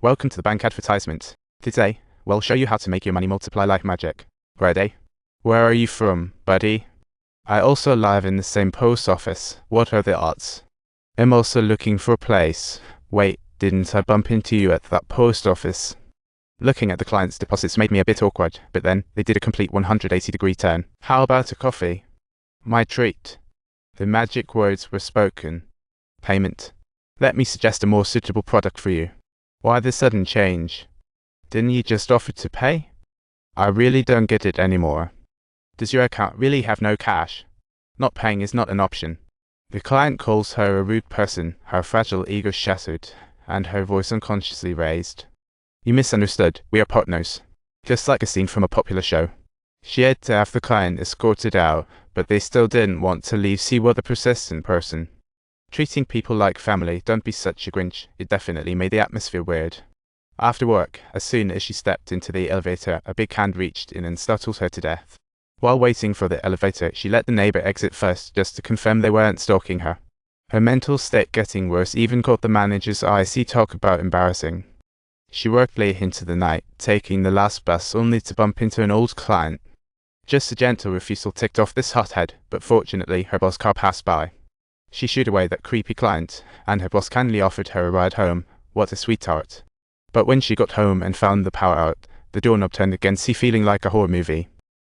Welcome to the bank advertisement. Today, we'll show you how to make your money multiply like magic. Ready? Where are you from, buddy? I also live in the same post office. What are the odds? I'm also looking for a place. Wait, didn't I bump into you at that post office? Looking at the client's deposits made me a bit awkward, but then they did a complete 180-degree turn. How about a coffee? My treat. The magic words were spoken. Payment. Let me suggest a more suitable product for you. Why the sudden change? Didn't you just offer to pay? I really don't get it anymore. Does your account really have no cash? Not paying is not an option. The client calls her a rude person, her fragile ego shattered, and her voice unconsciously raised. You misunderstood. We are partners. Just like a scene from a popular show. She had to have the client escorted out, but they still didn't want to leave. See what the persistent person. Treating people like family, don't be such a Grinch. It definitely made the atmosphere weird. After work, as soon as she stepped into the elevator, a big hand reached in and startled her to death. While waiting for the elevator, she let the neighbor exit first just to confirm they weren't stalking her. Her mental state getting worse even caught the manager's eye. See, talk about embarrassing. She worked late into the night, taking the last bus only to bump into an old client. Just a gentle refusal ticked off this hothead, but fortunately her boss car passed by. She shooed away that creepy client, and her boss kindly offered her a ride home. What a sweetheart. But when she got home and found the power out, the doorknob turned again. See, feeling like a horror movie.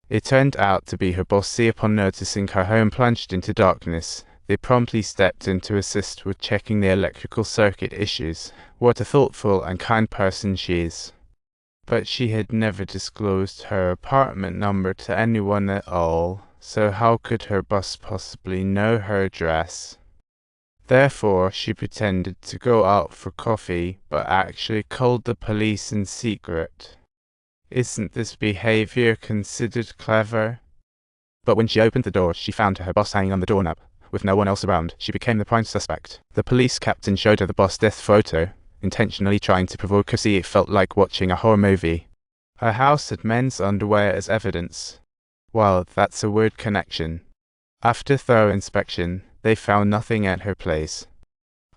It turned out to be her boss. See, upon noticing her home plunged into darkness, they promptly stepped in to assist with checking the electrical circuit issues. What a thoughtful and kind person she is. But she had never disclosed her apartment number to anyone at all. So how could her boss possibly know her address? Therefore, she pretended to go out for coffee, but actually called the police in secret. Isn't this behavior considered clever? But when she opened the door, she found her boss hanging on the doorknob. With no one else around, she became the prime suspect. The police captain showed her the boss' death photo, intentionally trying to provoke her. See, it felt like watching a horror movie. Her house had men's underwear as evidence. Well, that's a weird connection. After thorough inspection, they found nothing at her place.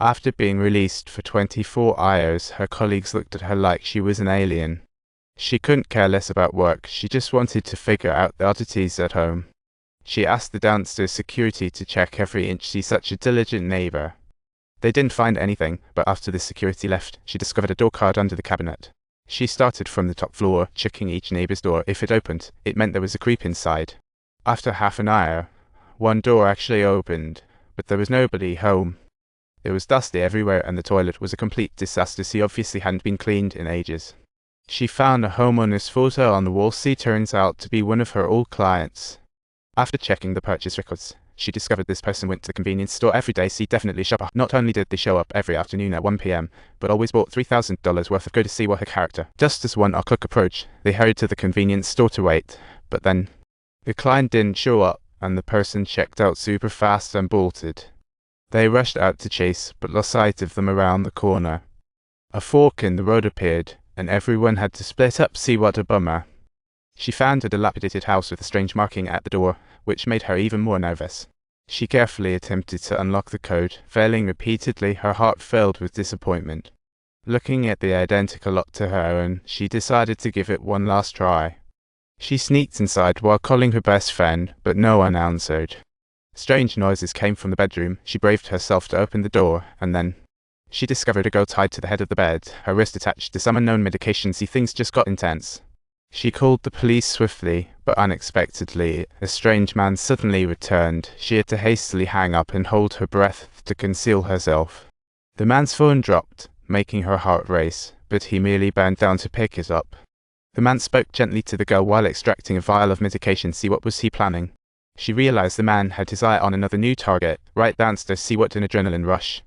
After being released for 24 hours, her colleagues looked at her like she was an alien. She couldn't care less about work, she just wanted to figure out the oddities at home. She asked the downstairs security to check every inch. She's such a diligent neighbor. They didn't find anything, but after the security left, she discovered a door card under the cabinet. She started from the top floor, checking each neighbor's door. If it opened, it meant there was a creep inside. After half an hour, one door actually opened, but there was nobody home. It was dusty everywhere and the toilet was a complete disaster. She obviously hadn't been cleaned in ages. She found a homeowner's photo on the wall. She turns out to be one of her old clients. After checking the purchase records, she discovered this person went to the convenience store every day. She definitely shop. Not only did they show up every afternoon at 1 p.m, but always bought $3,000 worth of goods. To see what her character. Just as 1 o'clock approached, they hurried to the convenience store to wait, but then the client didn't show up, and the person checked out super fast and bolted. They rushed out to chase, but lost sight of them around the corner. A fork in the road appeared, and everyone had to split up. See, what a bummer. She found a dilapidated house with a strange marking at the door, which made her even more nervous. She carefully attempted to unlock the code, failing repeatedly, her heart filled with disappointment. Looking at the identical lock to her own, she decided to give it one last try. She sneaked inside while calling her best friend, but no one answered. Strange noises came from the bedroom. She braved herself to open the door, and then she discovered a girl tied to the head of the bed, her wrist attached to some unknown medication. See, things just got intense. She called the police swiftly, but unexpectedly, a strange man suddenly returned. She had to hastily hang up and hold her breath to conceal herself. The man's phone dropped, making her heart race, but he merely bent down to pick it up. The man spoke gently to the girl while extracting a vial of medication. See, what was he planning? She realized the man had his eye on another new target, right downstairs. See, what an adrenaline rush.